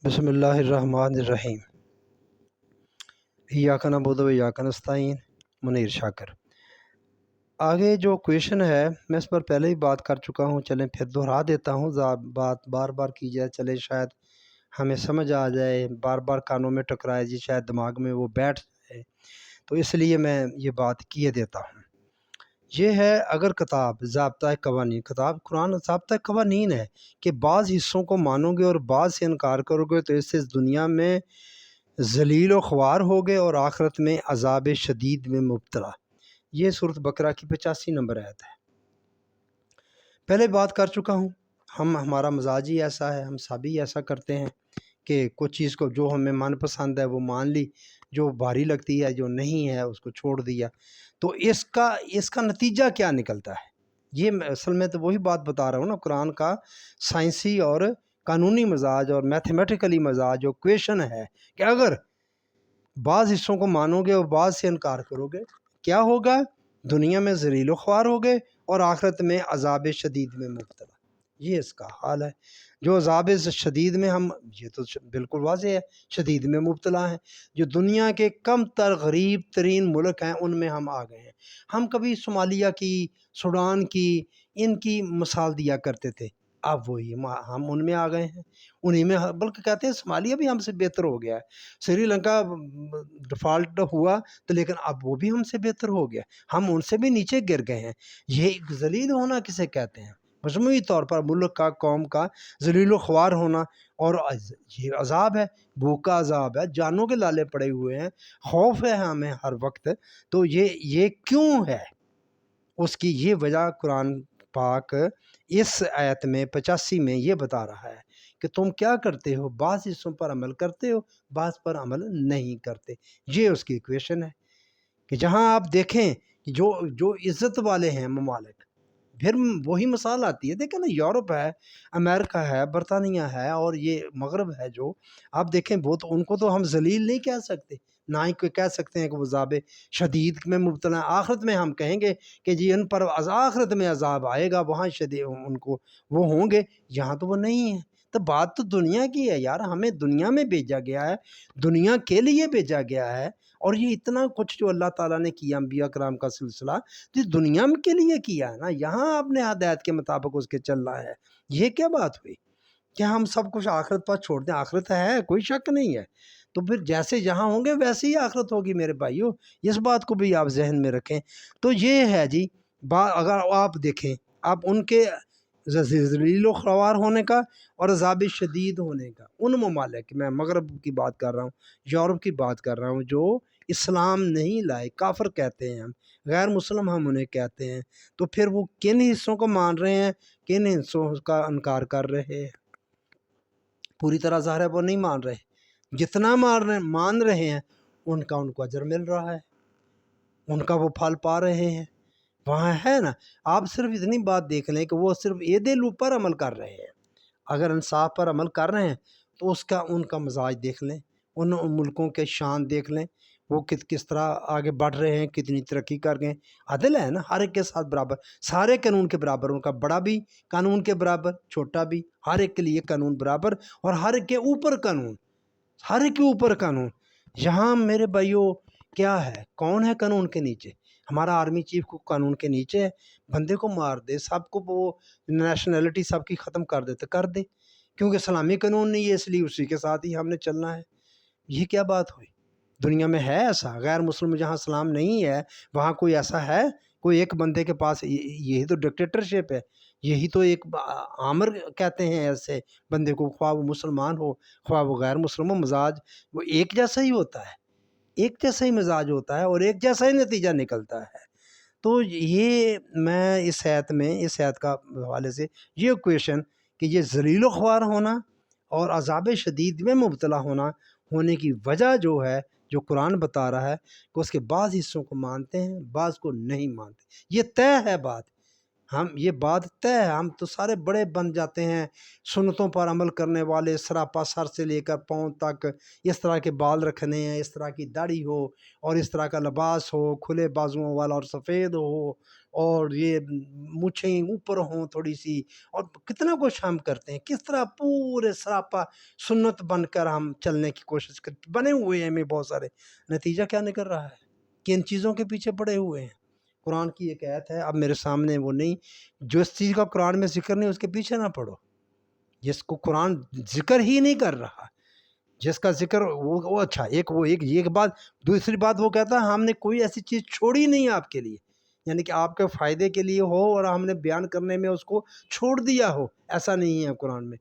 بسم اللہ الرحمن الرحیم۔ ایاک نعبد و ایاک نستعین۔ منیر شاکر۔ آگے جو کویشچن ہے میں اس پر پہلے ہی بات کر چکا ہوں، چلیں پھر دہرا دیتا ہوں، بات بار بار کی جائے چلے شاید ہمیں سمجھ آ جائے، بار بار کانوں میں ٹکرائے جی شاید دماغ میں وہ بیٹھ جائے، تو اس لیے میں یہ بات کیے دیتا ہوں۔ یہ ہے اگر کتاب ضابطۂ قوانین، کتاب قرآن ضابطۂ قوانین ہے کہ بعض حصوں کو مانو گے اور بعض سے انکار کرو گے تو اس سے دنیا میں ذلیل و خوار ہوگے اور آخرت میں عذاب شدید میں مبتلا۔ یہ سورۃ بقرہ کی 85 نمبر آیت ہے۔ پہلے بات کر چکا ہوں، ہمارا مزاج ہی ایسا ہے، ہم سبھی ایسا کرتے ہیں کہ کچھ چیز کو جو ہمیں من پسند ہے وہ مان لی، جو بھاری لگتی ہے جو نہیں ہے اس کو چھوڑ دیا۔ تو اس کا نتیجہ کیا نکلتا ہے؟ یہ اصل میں تو وہی بات بتا رہا ہوں نا، قرآن کا سائنسی اور قانونی مزاج اور میتھمیٹیکلی مزاج جو کویشن ہے کہ اگر بعض حصوں کو مانو گے اور بعض سے انکار کرو گے کیا ہوگا؟ دنیا میں ذلیل و خوار ہوگے اور آخرت میں عذاب شدید میں مبتلا۔ یہ اس کا حال ہے۔ جو عذاب شدید میں ہم، یہ تو بالکل واضح ہے، شدید میں مبتلا ہیں۔ جو دنیا کے کم تر غریب ترین ملک ہیں ان میں ہم آ گئے ہیں۔ ہم کبھی صومالیہ کی، سوڈان کی، ان کی مثال دیا کرتے تھے، اب وہی ہم ان میں آ گئے ہیں، انہی میں، بلکہ کہتے ہیں صومالیہ بھی ہم سے بہتر ہو گیا ہے۔ سری لنکا ڈیفالٹ ہوا تو لیکن اب وہ بھی ہم سے بہتر ہو گیا، ہم ان سے بھی نیچے گر گئے ہیں۔ یہ ذلیل ہونا کسے کہتے ہیں؟ مجموعی طور پر ملک کا، قوم کا ذلیل و خوار ہونا، اور یہ عذاب ہے، بھوک کا عذاب ہے، جانوں کے لالے پڑے ہوئے ہیں، خوف ہے ہمیں ہر وقت۔ تو یہ کیوں ہے؟ اس کی یہ وجہ قرآن پاک اس آیت میں 85 میں یہ بتا رہا ہے کہ تم کیا کرتے ہو، بعض حصوں پر عمل کرتے ہو، بعض پر عمل نہیں کرتے۔ یہ اس کی ایکویشن ہے کہ جہاں آپ دیکھیں جو عزت والے ہیں ممالک، پھر وہی مثال آتی ہے، دیکھیں نا، یورپ ہے، امریکہ ہے، برطانیہ ہے، اور یہ مغرب ہے، جو آپ دیکھیں وہ تو ان کو تو ہم ذلیل نہیں کہہ سکتے، نہ ہی کوئی کہہ سکتے ہیں کہ وہ عذاب شدید میں مبتلا ہیں۔ آخرت میں ہم کہیں گے کہ جی ان پر آخرت میں عذاب آئے گا، وہاں شدید ان کو وہ ہوں گے، یہاں تو وہ نہیں ہیں۔ تو بات تو دنیا کی ہے یار، ہمیں دنیا میں بھیجا گیا ہے، دنیا کے لیے بھیجا گیا ہے، اور یہ اتنا کچھ جو اللہ تعالیٰ نے کیا انبیاء کرام کا سلسلہ تو یہ دنیا کے لیے کیا ہے نا، یہاں آپ نے ہدایت کے مطابق اس کے چلنا ہے۔ یہ کیا بات ہوئی کہ ہم سب کچھ آخرت پر چھوڑ دیں؟ آخرت ہے، کوئی شک نہیں ہے، تو پھر جیسے یہاں ہوں گے ویسے ہی آخرت ہوگی میرے بھائیو، اس بات کو بھی آپ ذہن میں رکھیں۔ تو یہ ہے جی اگر آپ دیکھیں، آپ ان کے ذلیل و خوار ہونے کا اور عذاب شدید ہونے کا، ان ممالک، میں مغرب کی بات کر رہا ہوں، یورپ کی بات کر رہا ہوں، جو اسلام نہیں لائے، کافر کہتے ہیں ہم، غیر مسلم ہم انہیں کہتے ہیں، تو پھر وہ کن حصوں کو مان رہے ہیں، کن حصوں کا انکار کر رہے ہیں؟ پوری طرح ظاہر ہے وہ نہیں مان رہے، جتنا مان رہے ہیں ان کو اجر مل رہا ہے، ان کا وہ پھل پا رہے ہیں، وہاں ہے نا۔ آپ صرف اتنی بات دیکھ لیں کہ وہ صرف عدل پر عمل کر رہے ہیں، اگر انصاف پر عمل کر رہے ہیں تو ان کا مزاج دیکھ لیں، ان ملکوں کے شان دیکھ لیں، وہ کس طرح آگے بڑھ رہے ہیں، کتنی ترقی کر گئے۔ عدل ہے نا، ہر ایک کے ساتھ برابر، سارے قانون کے برابر، ان کا بڑا بھی قانون کے برابر، چھوٹا بھی، ہر ایک کے لیے قانون برابر، اور ہر ایک کے اوپر قانون، ہر ایک کے اوپر قانون۔ یہاں میرے بھائیوں کیا ہے، کون ہے قانون کے نیچے؟ ہمارا آرمی چیف کو قانون کے نیچے ہے، بندے کو مار دے، سب کو وہ نیشنلٹی سب کی ختم کر دے تو کر دے، کیونکہ اسلامی قانون نہیں ہے اس لیے اسی کے ساتھ ہی ہم نے چلنا ہے۔ یہ کیا بات ہوئی؟ دنیا میں ہے ایسا؟ غیر مسلم جہاں اسلام نہیں ہے وہاں کوئی ایسا ہے؟ کوئی ایک بندے کے پاس، یہی تو ڈکٹیٹرشپ ہے، یہی تو ایک آمر کہتے ہیں ایسے بندے کو، خواہ وہ مسلمان ہو خواہ وہ غیر مسلم ہو، مزاج وہ ایک جیسا ہی ہوتا ہے، ایک جیسا ہی مزاج ہوتا ہے اور ایک جیسا ہی نتیجہ نکلتا ہے۔ تو یہ میں اس آیت کا حوالے سے یہ کویشن کہ یہ ذلیل و خوار ہونا اور عذاب شدید میں مبتلا ہونے کی وجہ جو ہے، جو قرآن بتا رہا ہے کہ اس کے بعض حصوں کو مانتے ہیں، بعض کو نہیں مانتے، یہ طے ہے بات ہم یہ بات طے ہے، ہم تو سارے بڑے بن جاتے ہیں، سنتوں پر عمل کرنے والے، سراپا سر سے لے کر پاؤں تک اس طرح کے بال رکھنے ہیں، اس طرح کی داڑھی ہو اور اس طرح کا لباس ہو، کھلے بازوؤں والا اور سفید ہو، اور یہ مونچھیں اوپر ہوں تھوڑی سی، اور کتنا کچھ ہم کرتے ہیں، کس طرح پورے سراپا سنت بن کر ہم چلنے کی کوشش کرتے، بنے ہوئے ہیں ہمیں بہت سارے، نتیجہ کیا نکل رہا ہے کہ ان چیزوں کے پیچھے پڑے ہوئے ہیں۔ قرآن کی ایک آیت ہے، اب میرے سامنے وہ نہیں، جو اس چیز کا قرآن میں ذکر نہیں اس کے پیچھے نہ پڑو، جس کو قرآن ذکر ہی نہیں کر رہا، جس کا ذکر وہ اچھا ایک بات، دوسری بات وہ کہتا ہے ہم نے کوئی ایسی چیز چھوڑی نہیں آپ کے لیے، یعنی کہ آپ کے فائدے کے لیے ہو اور ہم نے بیان کرنے میں اس کو چھوڑ دیا ہو، ایسا نہیں ہے قرآن میں۔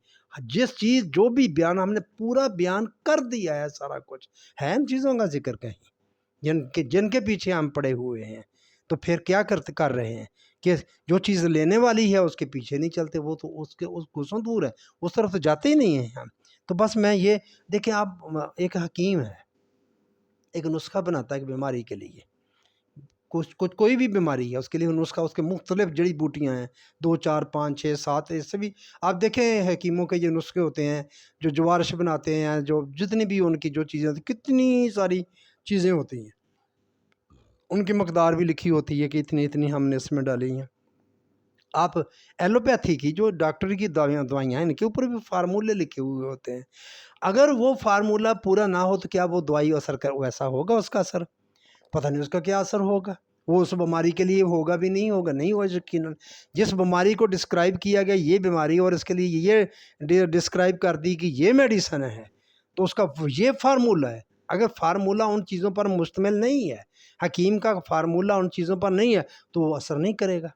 جس چیز جو بھی بیان ہم نے پورا بیان کر دیا ہے، سارا کچھ ہے، ان چیزوں کا ذکر کہیں جن کے پیچھے ہم پڑے ہوئے ہیں، تو پھر کیا کر رہے ہیں کہ جو چیز لینے والی ہے اس کے پیچھے نہیں چلتے، وہ تو اس گھسوں دور ہے، اس طرف تو جاتے ہی نہیں ہیں ہم۔ تو بس میں یہ دیکھیں، آپ ایک حکیم ہے، ایک نسخہ بناتا ہے ایک بیماری کے لیے، کوئی بھی بیماری ہے اس کے لیے نسخہ، اس کے مختلف جڑی بوٹیاں ہیں، 2 4 5 6 7، اس سے بھی آپ دیکھیں حکیموں کے یہ نسخے ہوتے ہیں، جو جوارش بناتے ہیں، جو جتنی بھی ان کی جو چیزیں ہوتی، کتنی ساری چیزیں ہوتی ہیں، ان کی مقدار بھی لکھی ہوتی ہے کہ اتنی اتنی ہم نے اس میں ڈالی ہیں۔ آپ ایلوپیتھی کی جو ڈاکٹر کی دوائیاں ہیں، ان کے اوپر بھی فارمولے لکھے ہوئے ہوتے ہیں، اگر وہ فارمولہ پورا نہ ہو تو کیا وہ دوائی ویسا ہوگا اس کا اثر؟ پتہ نہیں اس کا کیا اثر ہوگا، وہ اس بیماری کے لیے ہوگا بھی نہیں ہوگا، نہیں ہوگا یقیناً۔ جس بیماری کو ڈسکرائب کیا گیا یہ بیماری اور اس کے لیے یہ ڈسکرائب کر دی کہ یہ میڈیسن ہے، تو اس کا یہ فارمولہ ہے، اگر فارمولہ ان چیزوں پر مشتمل نہیں ہے، حکیم کا فارمولہ ان چیزوں پر نہیں ہے، تو وہ اثر نہیں کرے گا۔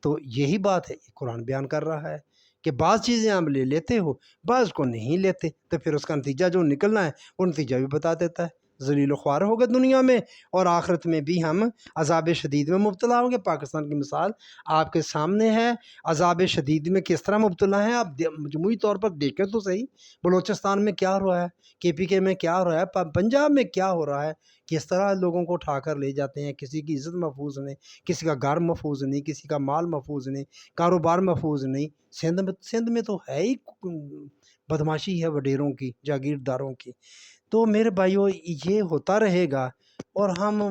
تو یہی بات ہے، قرآن بیان کر رہا ہے کہ بعض چیزیں آپ لے لیتے ہو، بعض کو نہیں لیتے، تو پھر اس کا نتیجہ جو نکلنا ہے وہ نتیجہ بھی بتا دیتا ہے، ذلیل و خوار ہوگا دنیا میں، اور آخرت میں بھی ہم عذاب شدید میں مبتلا ہوں گے۔ پاکستان کی مثال آپ کے سامنے ہے، عذاب شدید میں کس طرح مبتلا ہیں آپ مجموعی طور پر دیکھیں تو صحیح، بلوچستان میں کیا ہو رہا ہے، KPK میں کیا ہو رہا ہے، پنجاب میں کیا ہو رہا ہے، کس طرح لوگوں کو اٹھا کر لے جاتے ہیں، کسی کی عزت محفوظ نہیں، کسی کا گھر محفوظ نہیں، کسی کا مال محفوظ نہیں، کاروبار محفوظ نہیں۔ سندھ میں تو ہے ہی بدماشی ہے وڈیروں کی، جاگیرداروں کی۔ تو میرے بھائیو یہ ہوتا رہے گا، اور ہم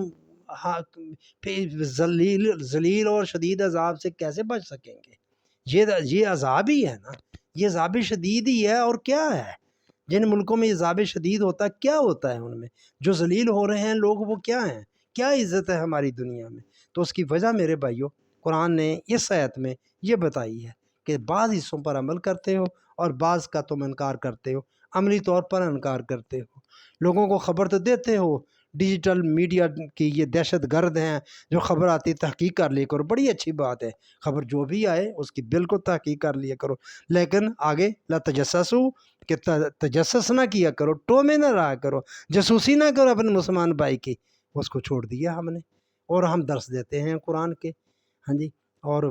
ذلیل اور شدید عذاب سے کیسے بچ سکیں گے؟ یہ عذاب ہی ہے نا، یہ عذاب شدید ہی ہے، اور کیا ہے؟ جن ملکوں میں عذاب شدید ہوتا ہے، کیا ہوتا ہے ان میں؟ جو ذلیل ہو رہے ہیں لوگ، وہ کیا ہیں؟ کیا عزت ہے ہماری دنیا میں؟ تو اس کی وجہ میرے بھائیوں، قرآن نے اس آیت میں یہ بتائی ہے کہ بعض حصوں پر عمل کرتے ہو اور بعض کا تم انکار کرتے ہو، عملی طور پر انکار کرتے ہو، لوگوں کو خبر تو دیتے ہو، ڈیجیٹل میڈیا کی یہ دہشت گرد ہیں، جو خبر آتی تحقیق کر لیا کرو، بڑی اچھی بات ہے، خبر جو بھی آئے اس کی بالکل تحقیق کر لیا کرو، لیکن آگے لا تجسسو، کہ تجسس نہ کیا کرو، ٹو میں نہ رہا کرو، جاسوسی نہ کرو اپنے مسلمان بھائی کی، اس کو چھوڑ دیا ہم نے، اور ہم درس دیتے ہیں قرآن کے، ہاں جی، اور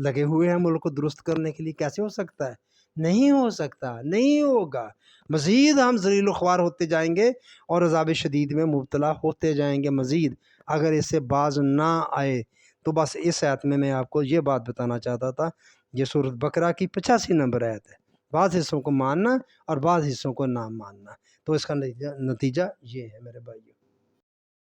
لگے ہوئے ہیں ملک کو درست کرنے کے لیے۔ کیسے ہو سکتا ہے؟ نہیں ہو سکتا، نہیں ہوگا، مزید ہم ذلیل و خوار ہوتے جائیں گے اور عذاب شدید میں مبتلا ہوتے جائیں گے مزید، اگر اس سے باز نہ آئے۔ تو بس اس آیت میں آپ کو یہ بات بتانا چاہتا تھا، یہ سورۃ بقرہ کی 85 نمبر آیت ہے، بعض حصوں کو ماننا اور بعض حصوں کو نہ ماننا، تو اس کا نتیجہ یہ ہے میرے بھائیو۔